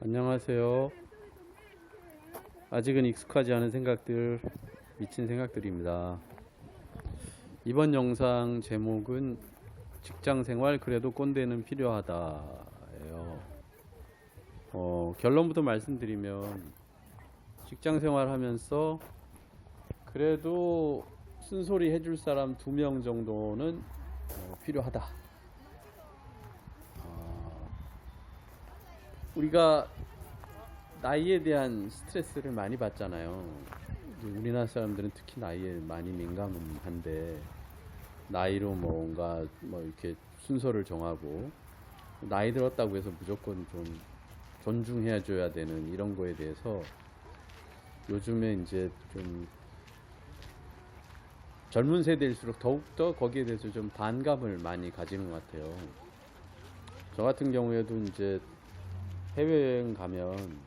안녕하세요. 아직은 익숙하지 않은 생각들, 미친 생각들입니다. 이번 영상 제목은 직장생활 그래도 꼰대는 필요하다예요. 결론부터 말씀드리면 직장생활 하면서 그래도 쓴소리 해줄 사람 2명 정도는 필요하다. 우리가 나이에 대한 스트레스를 많이 받잖아요. 우리나라 사람들은 특히 나이에 많이 민감한데, 나이로 뭔가 이렇게 순서를 정하고, 나이 들었다고 해서 무조건 좀 존중해 줘야 되는 이런 거에 대해서 요즘에 이제 좀 젊은 세대일수록 더욱더 거기에 대해서 좀 반감을 많이 가지는 것 같아요. 저 같은 경우에도 이제 해외여행 가면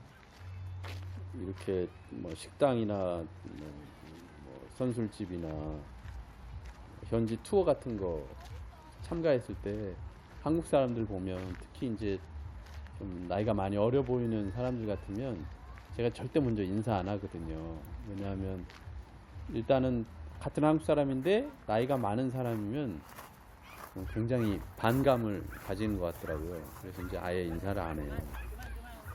이렇게 식당이나 선술집이나 현지 투어 같은 거 참가했을 때 한국 사람들 보면 특히 이제 좀 나이가 많이 어려 보이는 사람들 같으면 제가 절대 먼저 인사 안 하거든요. 왜냐하면 일단은 같은 한국 사람인데 나이가 많은 사람이면 굉장히 반감을 가지는 것 같더라고요. 그래서 이제 아예 인사를 안 해요.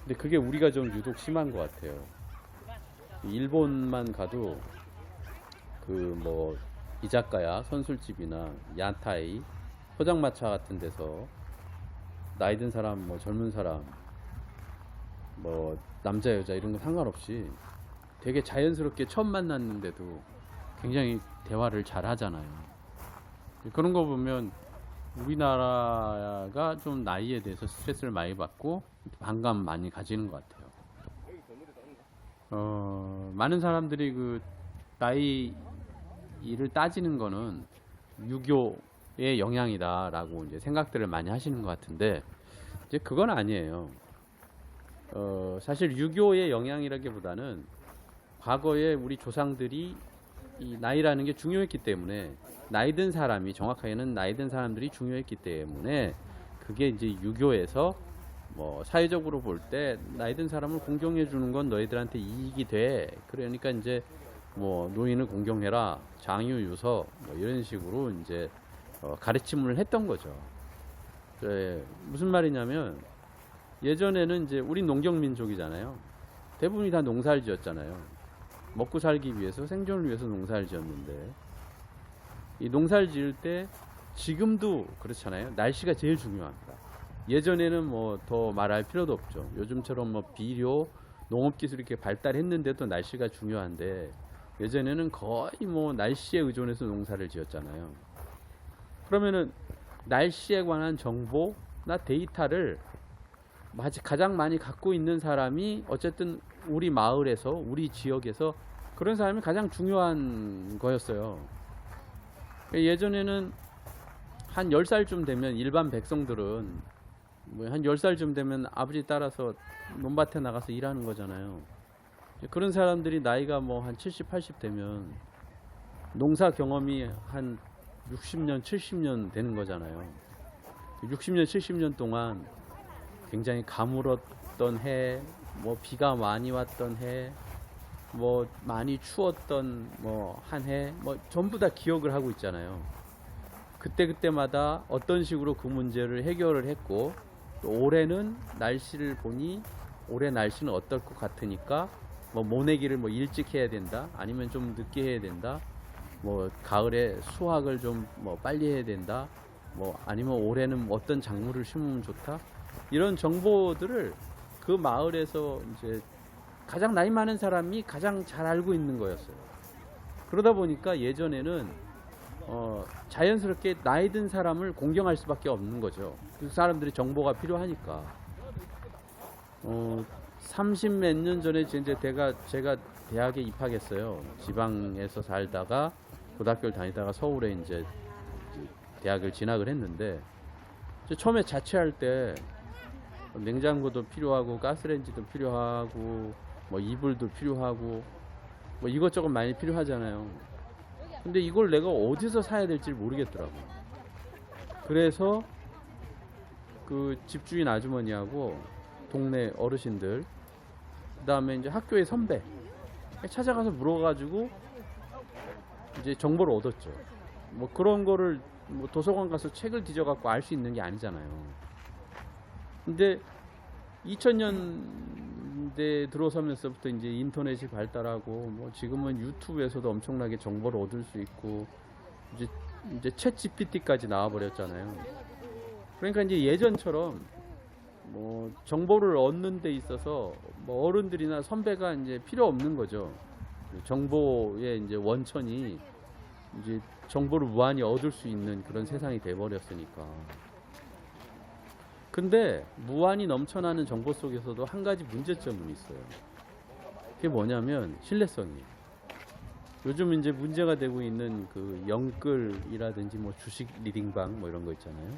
근데 그게 우리가 좀 유독 심한 것 같아요. 일본만 가도 이자카야, 선술집이나 야타이, 포장마차 같은 데서 나이 든 사람, 젊은 사람, 남자 여자 이런 거 상관없이 되게 자연스럽게 처음 만났는데도 굉장히 대화를 잘 하잖아요. 그런 거 보면 우리나라가 좀 나이에 대해서 스트레스를 많이 받고 반감 많이 가지는 것 같아요. 많은 사람들이 그 나이를 따지는 거는 유교의 영향이다라고 이제 생각들을 많이 하시는 것 같은데, 이제 그건 아니에요. 사실 유교의 영향이라기보다는 과거에 우리 조상들이 이 나이라는 게 중요했기 때문에, 나이 든 사람이, 정확하게는 나이 든 사람들이 중요했기 때문에 그게 이제 유교에서 사회적으로 볼 때 나이 든 사람을 공경해 주는 건 너희들한테 이익이 돼. 그러니까 이제 노인을 공경해라, 장유유서 이런 식으로 이제 가르침을 했던 거죠. 무슨 말이냐면, 예전에는 이제 우리 농경민족이잖아요. 대부분이 다 농사를 지었잖아요. 먹고 살기 위해서, 생존을 위해서 농사를 지었는데, 이 농사를 지을 때 지금도 그렇잖아요. 날씨가 제일 중요합니다. 예전에는 더 말할 필요도 없죠. 요즘처럼 비료, 농업기술이 이렇게 발달했는데도 날씨가 중요한데, 예전에는 거의 날씨에 의존해서 농사를 지었잖아요. 그러면은 날씨에 관한 정보나 데이터를 가장 많이 갖고 있는 사람이 어쨌든 우리 마을에서, 우리 지역에서 그런 사람이 가장 중요한 거였어요. 예전에는 한 10살쯤 되면 일반 백성들은 한 10살쯤 되면 아버지 따라서 논밭에 나가서 일하는 거잖아요. 그런 사람들이 나이가 한 70, 80 되면 농사 경험이 한 60년, 70년 되는 거잖아요. 60년, 70년 동안 굉장히 가물었던 해, 비가 많이 왔던 해, 많이 추웠던 한 해, 전부 다 기억을 하고 있잖아요. 그때마다 어떤 식으로 그 문제를 해결을 했고, 또 올해는 날씨를 보니 올해 날씨는 어떨 것 같으니까 모내기를 일찍 해야 된다, 아니면 좀 늦게 해야 된다, 가을에 수확을 좀 빨리 해야 된다, 아니면 올해는 어떤 작물을 심으면 좋다, 이런 정보들을 그 마을에서 이제 가장 나이 많은 사람이 가장 잘 알고 있는 거였어요. 그러다 보니까 예전에는 자연스럽게 나이 든 사람을 공경할 수밖에 없는 거죠. 그 사람들이 정보가 필요하니까. 30 몇 년 전에 이제 제가 대학에 입학했어요. 지방에서 살다가 고등학교를 다니다가 서울에 이제 대학을 진학을 했는데, 처음에 자취할 때 냉장고도 필요하고 가스레인지도 필요하고 이불도 필요하고 이것저것 많이 필요하잖아요. 근데 이걸 내가 어디서 사야 될지 모르겠더라고요. 그래서 그 집주인 아주머니하고 동네 어르신들, 그다음에 이제 학교의 선배 찾아가서 물어가지고 이제 정보를 얻었죠. 뭐 그런 거를 뭐 도서관 가서 책을 뒤져갖고 알 수 있는 게 아니잖아요. 근데 2000년대 들어서면서부터 이제 인터넷이 발달하고 뭐 지금은 유튜브에서도 엄청나게 정보를 얻을 수 있고 이제 챗 GPT까지 나와버렸잖아요. 그러니까 이제 예전처럼 뭐 정보를 얻는 데 있어서 뭐 어른들이나 선배가 이제 필요 없는 거죠. 정보의 이제 원천이 이제 정보를 무한히 얻을 수 있는 그런 세상이 돼버렸으니까. 근데 무한히 넘쳐나는 정보 속에서도 한 가지 문제점은 있어요. 그게 뭐냐면 신뢰성이에요. 요즘 이제 문제가 되고 있는 그 영끌이라든지 뭐 주식 리딩방 뭐 이런 거 있잖아요.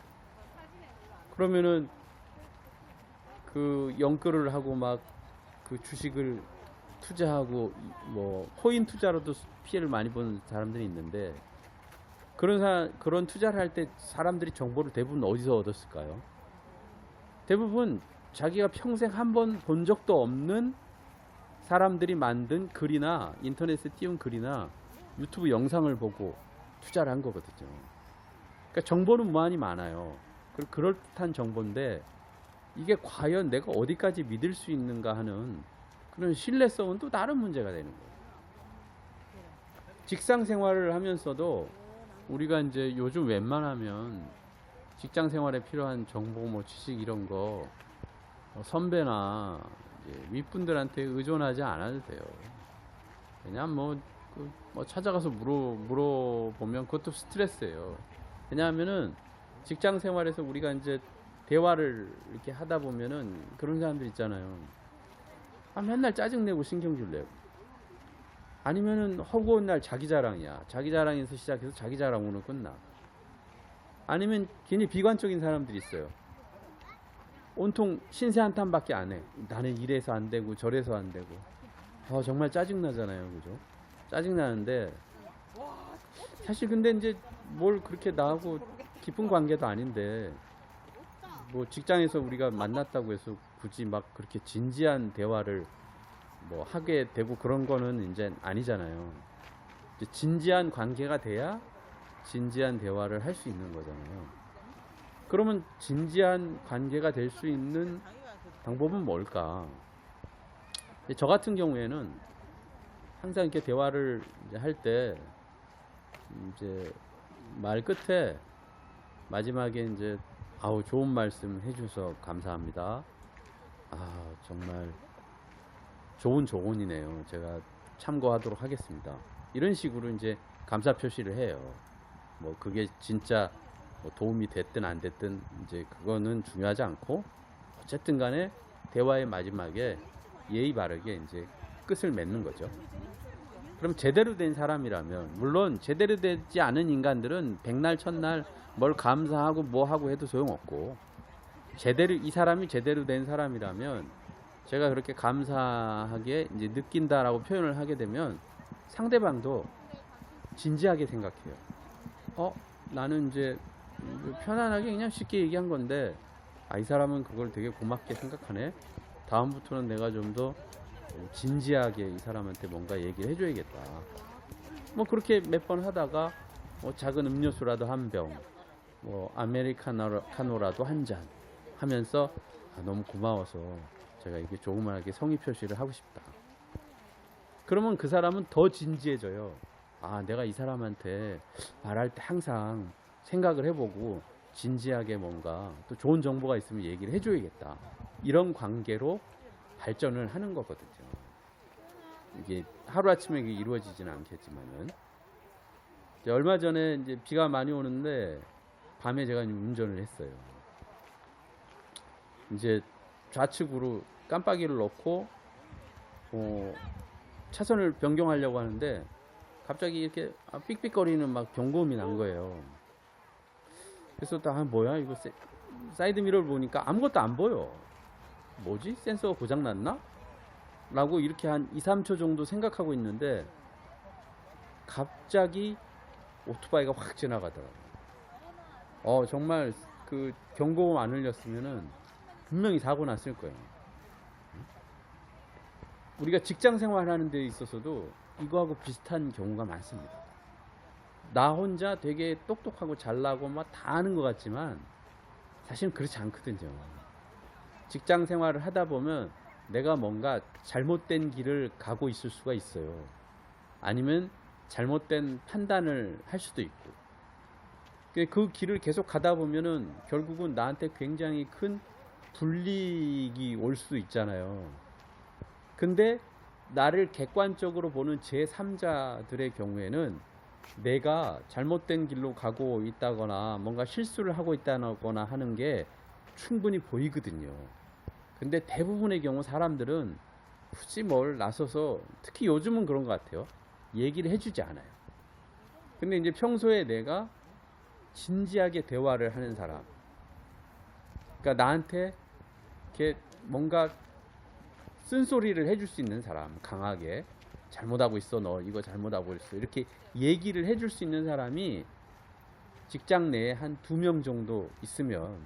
그러면은 그 영끌을 하고 막 그 주식을 투자하고 뭐 코인 투자로도 피해를 많이 보는 사람들이 있는데 그런 투자를 할 때 사람들이 정보를 대부분 어디서 얻었을까요? 대부분 자기가 평생 한 번 본 적도 없는 사람들이 만든 글이나 인터넷에 띄운 글이나 유튜브 영상을 보고 투자를 한 거거든요. 그러니까 정보는 무한히 많아요. 그럴듯한 정보인데 이게 과연 내가 어디까지 믿을 수 있는가 하는 그런 신뢰성은 또 다른 문제가 되는 거예요. 직장 생활을 하면서도 우리가 이제 요즘 웬만하면 직장 생활에 필요한 정보 뭐 지식 이런 거 선배나 이제 윗분들한테 의존하지 않아도 돼요. 그냥 뭐 찾아가서 물어보면 그것도 스트레스예요. 왜냐하면은 직장 생활에서 우리가 이제 대화를 이렇게 하다 보면은 그런 사람들 있잖아요. 맨날 짜증내고 신경질 내고. 아니면은 허구한 날 자기 자랑이야. 자기 자랑에서 시작해서 자기 자랑으로 끝나. 아니면 괜히 비관적인 사람들이 있어요. 온통 신세 한탄밖에 안 해. 나는 이래서 안 되고 저래서 안 되고. 정말 짜증나잖아요. 그죠? 짜증나는데 사실 근데 이제 뭘 그렇게 나하고 깊은 관계도 아닌데 뭐 직장에서 우리가 만났다고 해서 굳이 막 그렇게 진지한 대화를 뭐 하게 되고 그런 거는 이제 아니잖아요. 이제 진지한 관계가 돼야 진지한 대화를 할 수 있는 거잖아요. 그러면 진지한 관계가 될 수 있는 방법은 뭘까? 저 같은 경우에는 항상 이렇게 대화를 할 때 이제 말 끝에 마지막에 이제 좋은 말씀 해주셔서 감사합니다. 정말 좋은 조언이네요. 제가 참고하도록 하겠습니다. 이런 식으로 이제 감사 표시를 해요. 뭐 그게 진짜 뭐 도움이 됐든 안 됐든 이제 그거는 중요하지 않고 어쨌든 간에 대화의 마지막에 예의 바르게 이제 끝을 맺는 거죠. 그럼 제대로 된 사람이라면, 물론 제대로 되지 않은 인간들은 백날 첫날 뭘 감사하고 뭐 하고 해도 소용없고, 이 사람이 제대로 된 사람이라면 제가 그렇게 감사하게 이제 느낀다라고 표현을 하게 되면 상대방도 진지하게 생각해요. 나는 이제 편안하게 그냥 쉽게 얘기한 건데 이 사람은 그걸 되게 고맙게 생각하네. 다음부터는 내가 좀 더 진지하게 이 사람한테 뭔가 얘기를 해줘야겠다. 뭐 그렇게 몇 번 하다가 작은 음료수라도 한 병, 뭐 아메리카노라도 한 잔 하면서 너무 고마워서 제가 이게 조그맣게 성의 표시를 하고 싶다. 그러면 그 사람은 더 진지해져요. 내가 이 사람한테 말할 때 항상 생각을 해보고 진지하게 뭔가 또 좋은 정보가 있으면 얘기를 해줘야겠다. 이런 관계로 발전을 하는 거거든요. 이게 하루아침에 이루어지지는 않겠지만은. 얼마 전에 이제 비가 많이 오는데 밤에 제가 운전을 했어요. 이제 좌측으로 깜빡이를 넣고 차선을 변경하려고 하는데 갑자기 이렇게 삑삑거리는 막 경고음이 난 거예요. 그래서 뭐야 이거 사이드 미러를 보니까 아무것도 안 보여. 뭐지? 센서가 고장났나? 라고 이렇게 한 2-3초 정도 생각하고 있는데 갑자기 오토바이가 확 지나가더라고요. 정말 그 경고음 안 울렸으면은 분명히 사고 났을 거예요. 우리가 직장 생활하는 데 있어서도 이거하고 비슷한 경우가 많습니다. 나 혼자 되게 똑똑하고 잘나고 막 다 아는 것 같지만 사실은 그렇지 않거든요. 직장 생활을 하다 보면 내가 뭔가 잘못된 길을 가고 있을 수가 있어요. 아니면 잘못된 판단을 할 수도 있고. 그 길을 계속 가다 보면은 결국은 나한테 굉장히 큰 불이익이 올 수도 있잖아요. 근데 나를 객관적으로 보는 제3자들의 경우에는 내가 잘못된 길로 가고 있다거나 뭔가 실수를 하고 있다거나 하는 게 충분히 보이거든요. 근데 대부분의 경우 사람들은 굳이 뭘 나서서, 특히 요즘은 그런 것 같아요. 얘기를 해주지 않아요. 근데 이제 평소에 내가 진지하게 대화를 하는 사람, 그러니까 나한테 이렇게 뭔가 쓴소리를 해줄 수 있는 사람, 강하게 잘못하고 있어, 너 이거 잘못하고 있어, 이렇게 얘기를 해줄 수 있는 사람이 직장 내에 한 2명 정도 있으면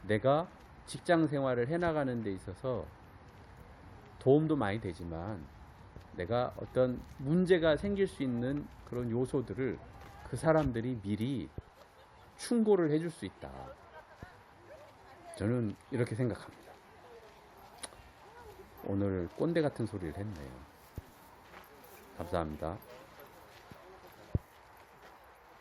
내가 직장 생활을 해나가는 데 있어서 도움도 많이 되지만 내가 어떤 문제가 생길 수 있는 그런 요소들을 그 사람들이 미리 충고를 해줄 수 있다. 저는 이렇게 생각합니다. 오늘 꼰대 같은 소리를 했네요. 감사합니다.